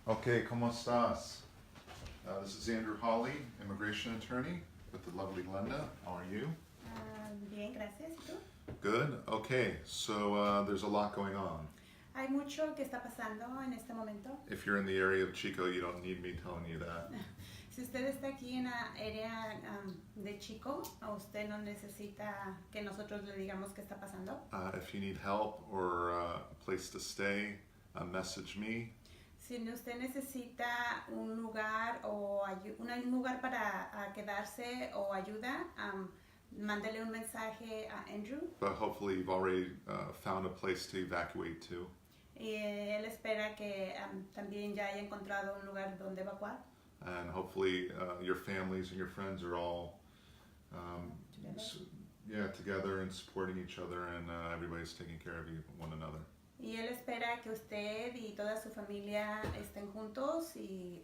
Okay, ¿cómo estás? This is Andrew Hawley, immigration attorney with the lovely Glenda. How are you? Bien, gracias. ¿Y tú? Good. Okay, so there's a lot going on. Hay mucho que está pasando en este momento. If you're in the area of Chico, you don't need me telling you that. Si usted está aquí en la área de Chico, a usted no necesita que nosotros le digamos qué está pasando. If you need help or a place to stay, message me. Si usted necesita un lugar o un lugar para quedarse o ayuda, mándele un mensaje a Andrew. But hopefully you've already found a place to evacuate to. Y él espera que también ya haya encontrado un lugar donde evacuar. And hopefully your families and your friends are all together and supporting each other, and everybody's taking care of one another. Y él espera que usted y toda su familia estén juntos y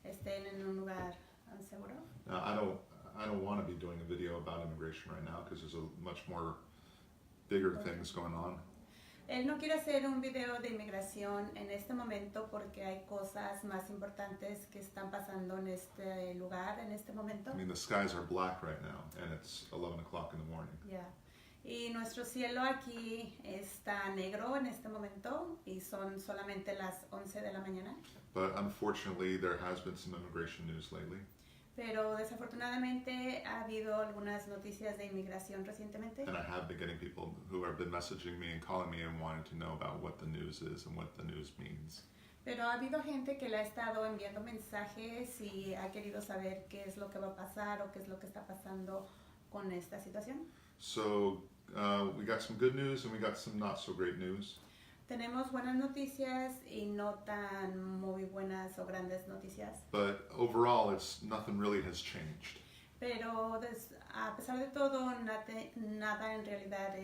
estén en un lugar seguro. I don't want to be doing a video about immigration right now because there's a much more bigger things going on. Él no quiere hacer un video de inmigración en este momento porque hay cosas más importantes que están pasando en este lugar en este momento. I mean, the skies are black right now, and it's 11 o'clock in the morning. Yeah. Y nuestro cielo aquí está negro en este momento y son solamente las 11 de la mañana. But unfortunately, there has been some immigration news lately. Pero desafortunadamente ha habido algunas noticias de inmigración recientemente. And I have been getting people who have been messaging me and calling me and wanting to know about what the news is and what the news means. Pero ha habido gente que le ha estado enviando mensajes y ha querido saber qué es lo que va a pasar o qué es lo que está pasando con esta situación. So we got some good news and we got some not so great news. Tenemos buenas noticias y no tan muy buenas o grandes noticias. But overall, nothing really has changed. Pero a pesar de todo, nada en realidad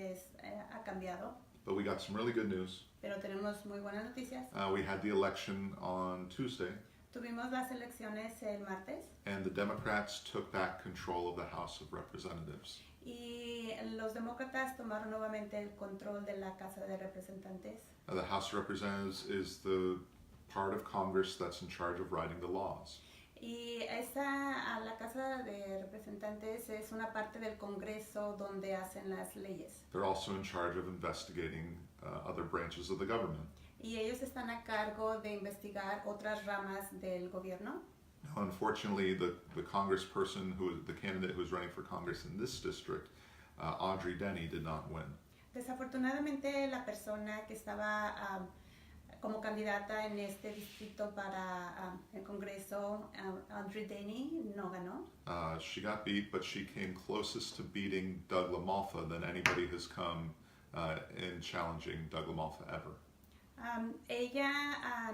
ha cambiado. But we got some really good news. Pero tenemos muy buenas noticias. We had the election on Tuesday. Tuvimos las elecciones el martes. And the Democrats took back control of the House of Representatives. Y los demócratas tomaron nuevamente el control de la Casa de Representantes. The House of Representatives is the part of Congress that's in charge of writing the laws. Y la Casa de Representantes es una parte del Congreso donde hacen las leyes. They're also in charge of investigating other branches of the government. Y ellos están a cargo de investigar otras ramas del gobierno. Now, unfortunately, the congressperson the candidate who was running for Congress in this district, Audrey Denny, did not win. Desafortunadamente, la persona que estaba como candidata en este distrito para el Congreso, Audrey Denny, no ganó. She got beat, but she came closest to beating Doug LaMalfa than anybody has come in challenging Doug LaMalfa ever. Ella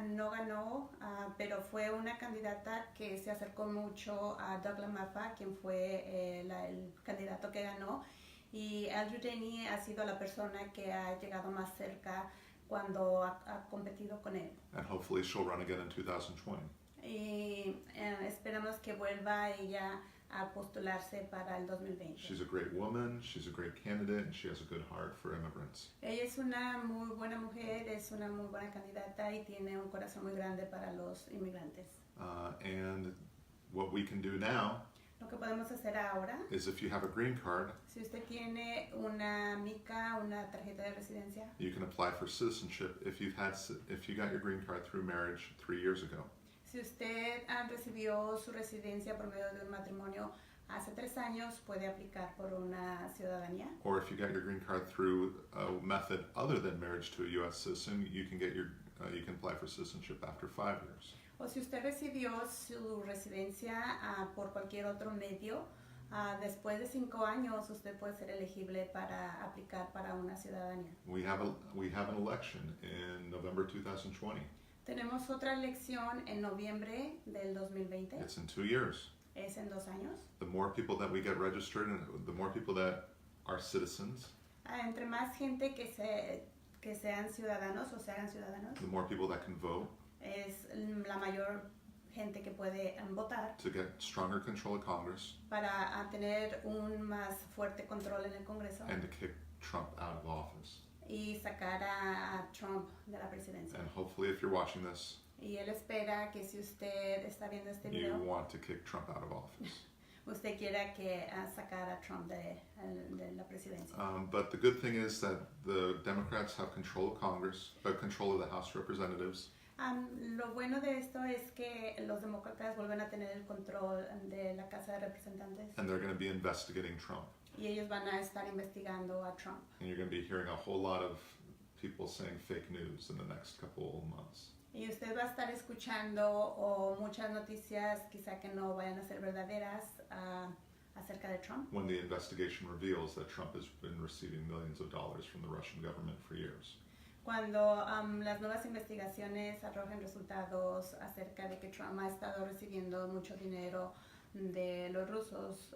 no ganó, pero fue una candidata que se acercó mucho a Doug LaMalfa, quien fue el candidato que ganó. Y Audrey Denny ha sido la persona que ha llegado más cerca cuando ha competido con él. And hopefully she'll run again in 2020. Y esperamos que vuelva ella a postularse para el 2020. She's a great woman, she's a great candidate, and she has a good heart for immigrants. Ella es una muy buena mujer, es una muy buena candidata y tiene un corazón muy grande para los inmigrantes. And what we can do now Lo que podemos hacer ahora, is if you have a green card, si usted tiene una mica, una tarjeta de residencia, you can apply for citizenship if you got your green card through marriage 3 years ago. si usted recibió su residencia por medio de un matrimonio hace 3 años, puede aplicar por una ciudadanía. Or if you got your green card through a method other than marriage to a U.S. citizen, you can apply for citizenship after 5 years. O si usted recibió su residencia por cualquier otro medio, después de 5 años usted puede ser elegible para aplicar para una ciudadanía. We have an election in November 2020. Tenemos otra elección en noviembre del 2020. It's in 2 years. Es en 2 años. The more people that we get registered and the more people that are citizens, Entre más gente que sean ciudadanos o se hagan ciudadanos, the more people that can vote, es la mayor gente que puede votar to get stronger control of Congress, para tener un más fuerte control en el Congreso and to kick Trump out of office. y sacar a Trump de la presidencia. And hopefully, if you're watching this, Y él espera que si usted está viendo este you video, want to kick Trump out of office. usted quiera que sacar a Trump de la presidencia. But the good thing is that the Democrats have control of Congress, control of the House of Representatives. Lo bueno de esto es que los demócratas vuelven a tener el control de la Casa de Representantes. And they're going to be investigating Trump. Y ellos van a estar investigando a Trump. And you're going to be hearing a whole lot of people saying fake news in the next couple months. Y usted va a estar escuchando muchas noticias quizá que no vayan a ser verdaderas acerca de Trump. When the investigation reveals that Trump has been receiving millions of dollars from the Russian government for years. Cuando las nuevas investigaciones arrojen resultados acerca de que Trump ha estado recibiendo mucho dinero de los rusos,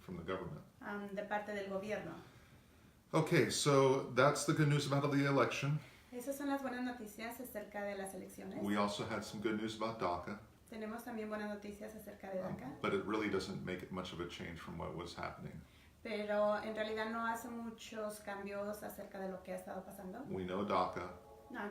From the government. De parte del gobierno. Okay, so that's the good news about the election. Esas son las buenas noticias acerca de las elecciones. We also had some good news about DACA. Tenemos también buenas noticias acerca de DACA. But it really doesn't make it much of a change from what was happening. Pero en realidad no hace muchos cambios acerca de lo que ha estado pasando. We know DACA.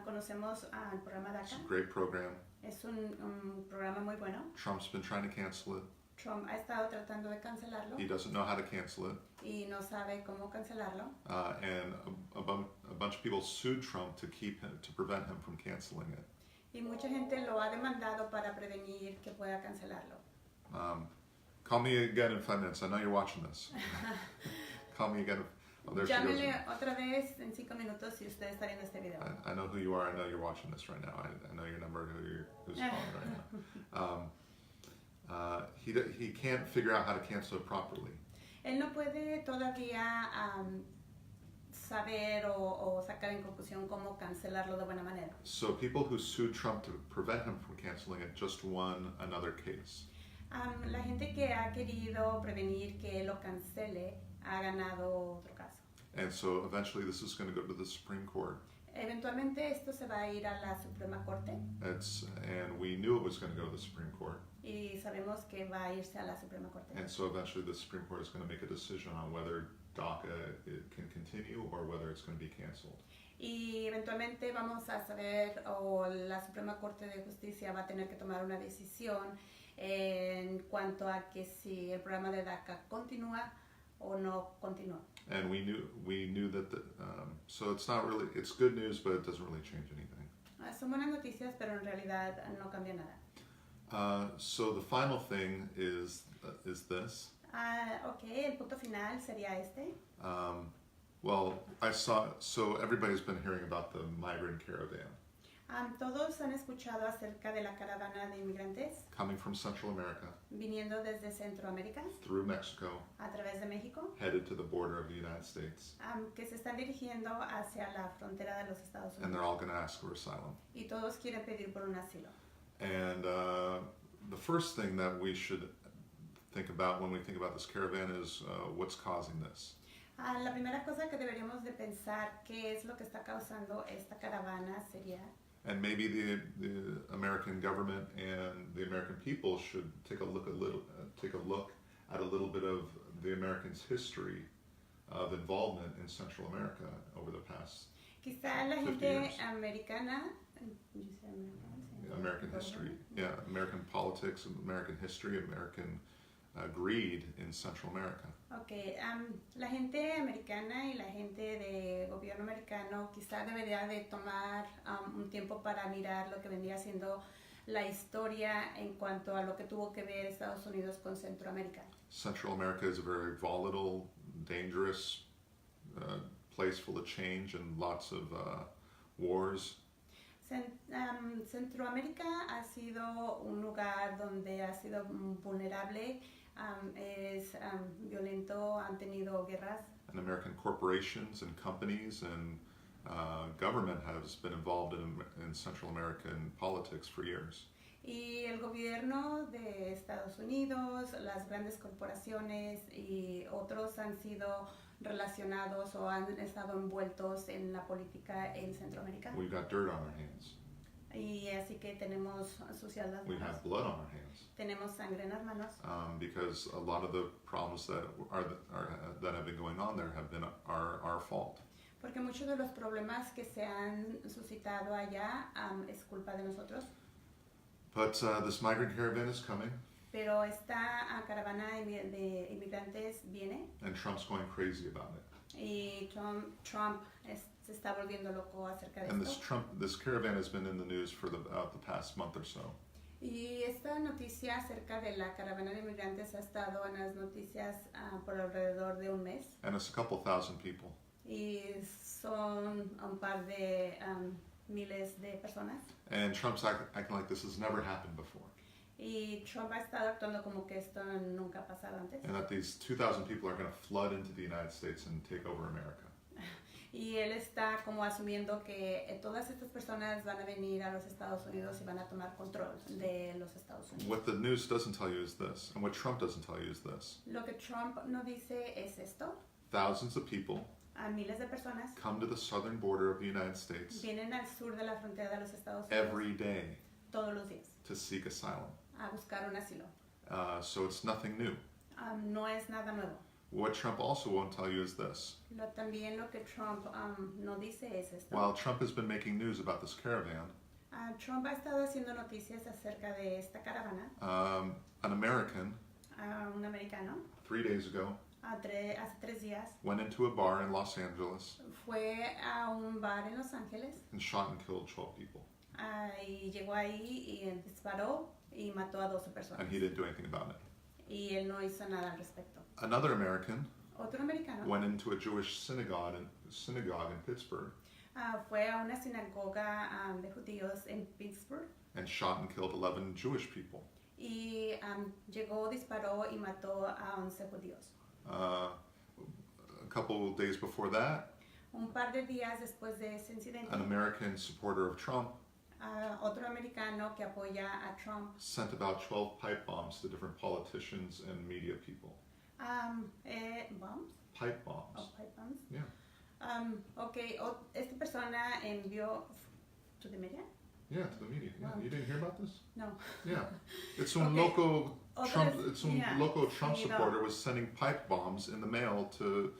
Conocemos el programa It's DACA. a great program. Es un programa muy bueno. Trump's been trying to cancel it. Trump ha estado tratando de cancelarlo. He doesn't know how to cancel it. Y no sabe cómo cancelarlo. And a bunch of people sued Trump to prevent him from canceling it. Y mucha gente lo ha demandado para prevenir que pueda cancelarlo. Call me again in 5 minutes. I know you're watching this. Call me again. Oh, there she goes. Llámele otra vez en 5 minutos si usted está viendo este video. I know who you are. I know you're watching this right now. I know your number. Who's calling right now. He can't figure out how to cancel it properly. Él no puede todavía saber o sacar en conclusión cómo cancelarlo de buena manera. So people who sued Trump to prevent him from canceling it just won another case. La gente que ha querido prevenir que lo cancele ha ganado otro caso. And so eventually this is going to go to the Supreme Court. Eventualmente esto se va a ir a la Suprema Corte. And we knew it was going to go to the Supreme Court. Y sabemos que va a irse a la Suprema Corte. And so eventually the Supreme Court is going to make a decision on whether DACA can continue or whether it's going to be canceled. Y eventualmente vamos a saber, o la Suprema Corte de Justicia va a tener que tomar una decisión en cuanto a que si el programa de DACA continúa o no continúa. And we knew that so it's good news, but it doesn't really change anything. Son buenas noticias, pero en realidad no cambia nada. So the final thing is this. Okay, el punto final sería este. Well, so everybody's been hearing about the migrant caravan. Todos han escuchado acerca de la caravana de inmigrantes Coming from Central America, viniendo desde Centroamérica through Mexico, a través de México, headed to the border of the United States. Que se están dirigiendo hacia la frontera de los Estados And they're Unidos. all going to ask for asylum. Y todos quieren pedir por un asilo. And the first thing that we should think about when we think about this caravan is what's causing this. La primera cosa que deberíamos de pensar qué es lo que está causando esta caravana sería, And maybe the American government and the American people should take a look at a little bit of the Americans' history of involvement in Central America over the past quizá la 50 gente years. americana, American history, yeah, American politics, American history, American greed in Central America. Okay, la gente americana y la gente de gobierno americano quizá debería de tomar un tiempo para mirar lo que vendría siendo la historia en cuanto a lo que tuvo que ver Estados Unidos con Centroamérica. Central America is a very volatile, dangerous place full of change and lots of wars. Centroamérica ha sido un lugar donde ha sido vulnerable, es violento, han tenido guerras. And American corporations and companies and government has been involved in Central American politics for years. Y el gobierno de Estados Unidos, las grandes corporaciones y otros han sido relacionados o han estado envueltos en la política en Centroamérica. We've got dirt on our hands. Y así que tenemos sucias las We manos. have blood on our hands. Tenemos sangre en las manos. Because a lot of the problems that have been going on there have been our fault. Porque muchos de los problemas que se han suscitado allá es culpa de nosotros. But this migrant caravan is coming, Pero esta caravana de inmigrantes viene and Trump's going crazy about it. y Trump se está volviendo loco acerca de And esto. this caravan has been in the news for the past month or so. Y esta noticia acerca de la caravana de inmigrantes ha estado en las noticias por alrededor de un mes. And it's a couple thousand people. Y son un par de miles de personas. And Trump's acting like this has never happened before. Y Trump ha estado actuando como que esto nunca ha pasado antes. And that these 2,000 people are going to flood into the United States and take over America. Y él está como asumiendo que todas estas personas van a venir a los Estados Unidos y van a tomar control de los Estados Unidos. What the news doesn't tell you is this, and what Trump doesn't tell you is this. Lo que Trump no dice es esto. Thousands of people A miles de personas come to the southern border of the United States vienen al sur de la frontera de los Estados Unidos every day todos los días to seek asylum. a buscar un asilo. So it's nothing new. No es nada nuevo. What Trump also won't tell you is this. También lo que Trump no dice es esto. While Trump has been making news about this caravan, Trump ha estado haciendo noticias acerca de esta caravana. an American, Un americano 3 days ago, hace 3 días went into a bar in Los Angeles fue a un bar en Los Ángeles and shot and killed 12 people. y llegó ahí y disparó y mató a 12 personas. And he didn't do anything about it. Y él no hizo nada al respecto. Another American Otro americano went into a Jewish synagogue in Pittsburgh fue a una sinagoga de judíos en Pittsburgh and shot and killed 11 Jewish people. y llegó, disparó y mató a 11 judíos. A couple days before that, Un par de días después de ese incidente, an American supporter of Trump otro americano que apoya a Trump sent about 12 pipe bombs to different politicians and media people. bombs, Pipe bombs. pipe bombs. Yeah. Esta persona envió to the media. Yeah, to the media. Yeah. Wow. You didn't hear about this? No. Yeah. It's un Okay. local Trump. Otras- It's un yeah, local Trump seguido. supporter was sending pipe bombs in the mail to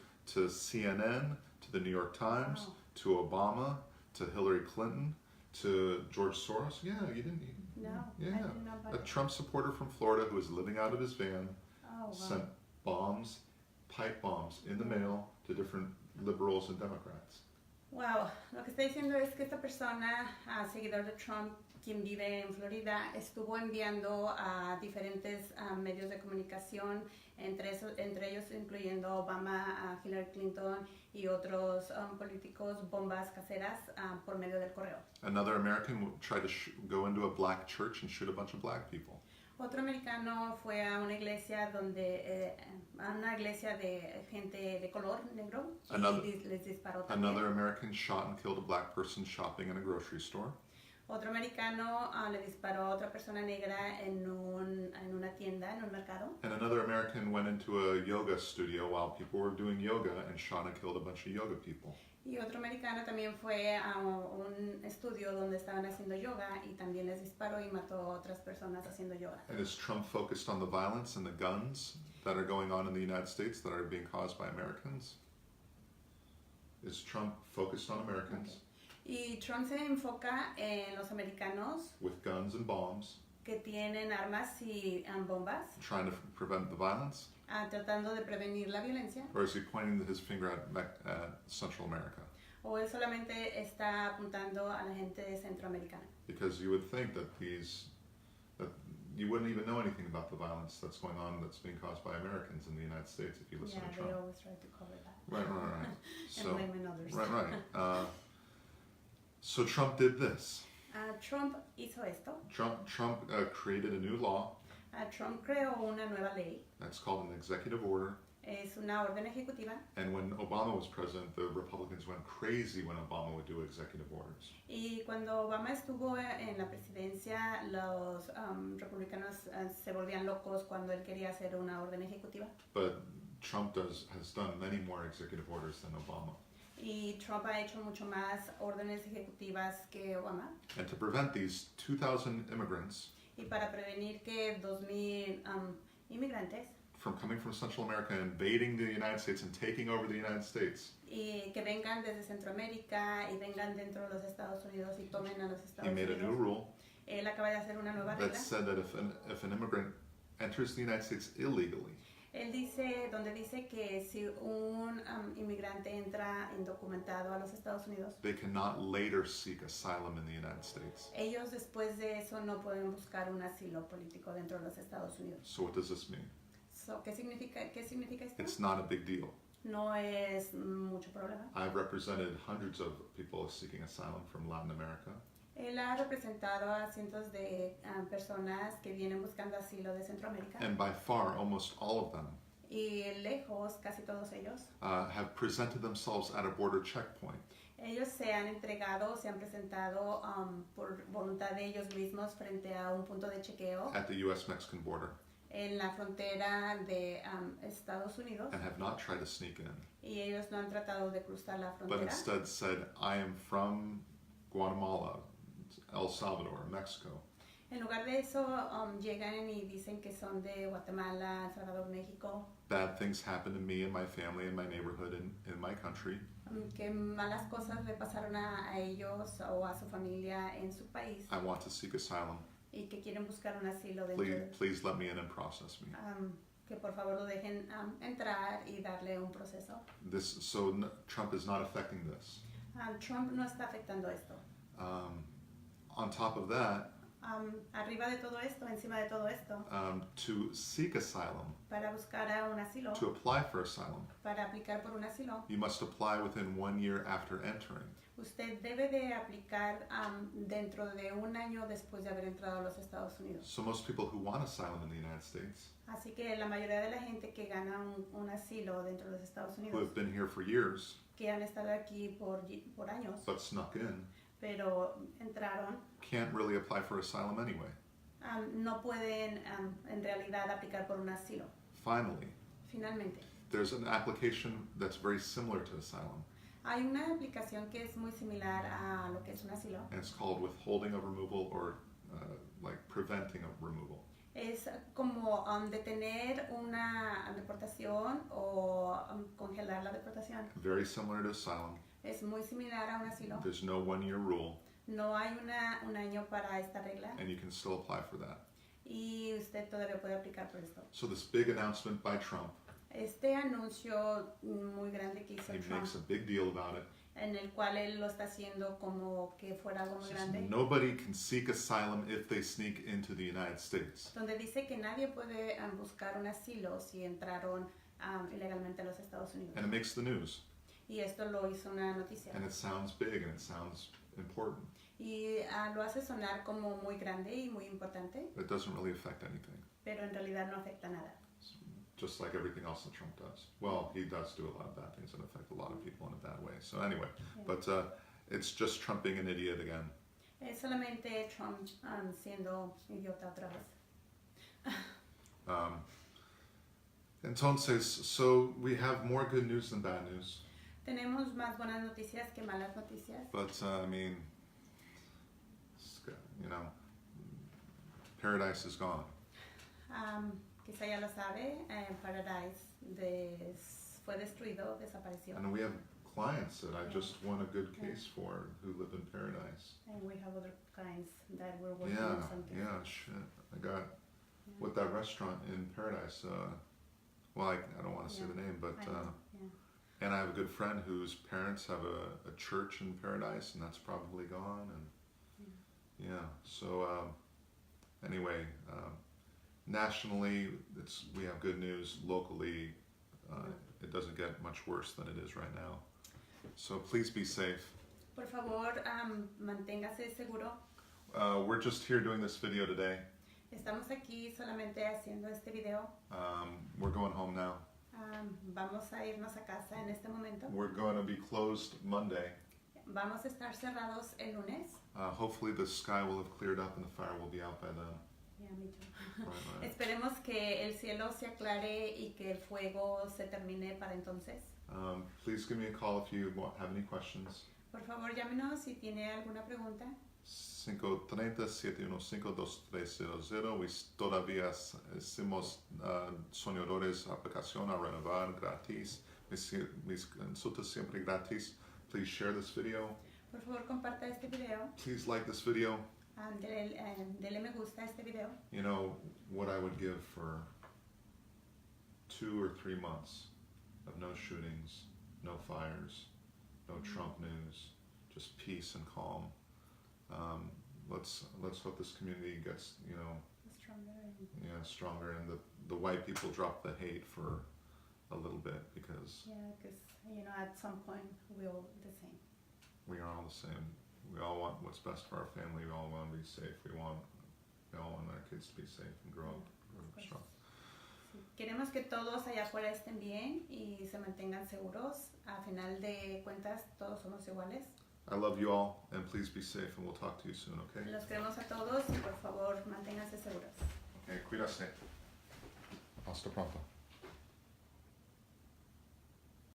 CNN, to the New York Times, Wow. to Obama, to Hillary Clinton, to George Soros. Yeah, you didn't. No, I Yeah. didn't know about A it. Trump supporter from Florida who was living out of his van Oh, wow. sent bombs, pipe bombs, in the mail to different liberals and Democrats. Wow, lo que está diciendo es que esta persona, seguidor de Trump, quien vive en Florida, estuvo enviando a diferentes medios de comunicación, entre ellos incluyendo Obama, a Hillary Clinton y otros políticos, bombas caseras por medio del correo. Another American tried to go into a black church and shoot a bunch of black people. Otro americano fue a una iglesia de gente de color negro y les disparó también. Another American shot and killed a black person shopping in a grocery store. Otro americano le disparó a otra persona negra en una tienda, en un mercado. And another American went into a yoga studio while people were doing yoga and shot and killed a bunch of yoga people. Y otro americano también fue a un estudio donde estaban haciendo yoga y también les disparó y mató a otras personas haciendo yoga. And is Trump focused on the violence and the guns that are going on in the United States that are being caused by Americans? Is Trump focused on Americans? Okay. Y Trump se enfoca en los americanos With guns and bombs, que tienen armas y bombas, trying to prevent the violence? tratando de prevenir la violencia, Or is he pointing his finger at Central America? o él solamente está apuntando a la gente centroamericana. Because you would think that that you wouldn't even know anything about the violence that's going on that's being caused by Americans in the United States if you listen Yeah, to they Trump. always try to cover that. Right. And So, blame others. right. So Trump did this. Trump hizo esto. Trump created a new law Trump creó una nueva ley. that's called an executive order. Es una orden ejecutiva. And when Obama was president, the Republicans went crazy when Obama would do executive orders. Y cuando Obama estuvo en la presidencia, los republicanos se volvían locos cuando él quería hacer una orden ejecutiva. But Trump has done many more executive orders than Obama. Y Trump ha hecho mucho más órdenes ejecutivas que Obama. And to prevent these 2,000 immigrants Y para prevenir que 2,000 inmigrantes from coming from Central America, invading the United States and taking over the United States. Y que vengan desde Centroamérica y vengan dentro de los Estados Unidos y tomen a los He Estados made a new Unidos. rule Él acaba de hacer una nueva that regla. said that if an immigrant enters the United States illegally, Él dice que si un inmigrante entra indocumentado a los Estados Unidos, they cannot later seek asylum in the United States. ellos después de eso no pueden buscar un asilo político dentro de los Estados Unidos. So what does this mean? ¿Qué significa esto? It's not a big deal. No es mucho problema. I've represented hundreds of people seeking asylum from Latin America, Él ha representado a cientos de personas que vienen buscando asilo de Centroamérica and by far, almost all of them y lejos, casi todos ellos, have presented themselves at a border checkpoint. ellos se han entregado, se han presentado por voluntad de ellos mismos frente a un punto de chequeo At the U.S.-Mexican border en la frontera de Estados Unidos and have not tried to sneak in, y ellos no han tratado de cruzar la but frontera. instead said, I am from Guatemala, El Salvador, Mexico. En lugar de eso, llegan y dicen que son de Guatemala, El Salvador, México, Bad things happened to me and my family and my neighborhood in my country. Que malas cosas le pasaron a ellos o a su familia en su país I want to seek asylum. y que quieren buscar un asilo dentro Please let me in and process me. que por favor lo dejen entrar y darle un proceso. Trump is not affecting this. Trump no está afectando esto. On top of that, Arriba de todo esto, encima de todo esto, to seek asylum, para buscar un asilo, to apply for asylum, para aplicar por un asilo, you must apply within 1 year after entering. usted debe de aplicar dentro de un año después de haber entrado a los Estados Unidos. So most people who want asylum in the United States, Así que la mayoría de la gente que gana un asilo dentro de los Estados who Unidos, have been here for years que han estado aquí por años, but snuck in, pero entraron, can't really apply for asylum anyway. no pueden en realidad aplicar por un asilo. Finally, Finalmente, there's an application that's very similar to asylum, hay una aplicación que es muy similar a lo que es un asilo. and it's called withholding of removal or like preventing of removal. Es como detener una deportación o congelar la deportación. Very similar to asylum. Es muy similar a un asilo. There's no 1 year rule, No hay un año para esta regla and you can still apply for that. y usted todavía puede aplicar por esto. So this big announcement by Trump, Este anuncio muy grande que hizo he Trump, makes a big deal about it. en el cual él lo está haciendo como que fuera algo muy Says grande, nobody can seek asylum if they sneak into the United States. donde dice que nadie puede buscar un asilo si entraron ilegalmente a los Estados Unidos. And it makes the news. Y esto lo hizo una noticia. And it sounds big and it sounds important. Y lo hace sonar como muy grande y muy importante, But it doesn't really affect anything. pero en realidad no afecta nada. Just like everything else that Trump does. Well, he does do a lot of bad things that affect a lot of people in a bad way. So anyway, but it's just Trump being an idiot again. Es solamente Trump siendo idiota otra vez. Entonces, so we have more good news than bad news. Tenemos más buenas noticias que malas noticias, But I mean, you know, paradise is gone. quizá ya lo sabe, Paradise fue destruido, desapareció. And we have clients that I just won a good case for who live in paradise. And we have other kinds that we're working Yeah, on some cases. yeah, shit. I got with that restaurant in Paradise. Well, I don't want to say the name, but I know, and I have a good friend whose parents have a church in Paradise, and that's probably gone. And yeah, so anyway, nationally, we have good news. Locally, it doesn't get much worse than it is right now. So please be safe. Por favor, manténgase seguro. We're just here doing this video today. Estamos aquí solamente haciendo este video. We're going home now. Vamos a irnos a casa en este momento. We're going to be closed Monday. Vamos a estar cerrados el lunes. Hopefully the sky will have cleared up and the fire will be out by then. Yeah, me too. Right. Esperemos que el cielo se aclare y que el fuego se termine para entonces. Please give me a call if you have any questions. Por favor, llámenos si tiene alguna pregunta. 530-715-2300. We todavía hacemos soñadores aplicación a renovar gratis. Mis consultas siempre gratis. Please share this video. Por favor, comparta este video. Please like this video. Dele me gusta a este video. You know what I would give for 2 or 3 months of no shootings, no fires, no Trump news, just peace and calm. Let's hope this community gets stronger, and the white people drop the hate for a little bit, because because at some point we're all the same. We are all the same. We all want what's best for our family. We all want to be safe. We all want our kids to be safe and grow up strong. Sí. Queremos que todos allá afuera estén bien y se mantengan seguros. A final de cuentas, todos somos iguales. I love you all, and please be safe, and we'll talk to you soon, okay? Los queremos a todos y por favor manténganse seguros. Okay, cuídate. Hasta pronto.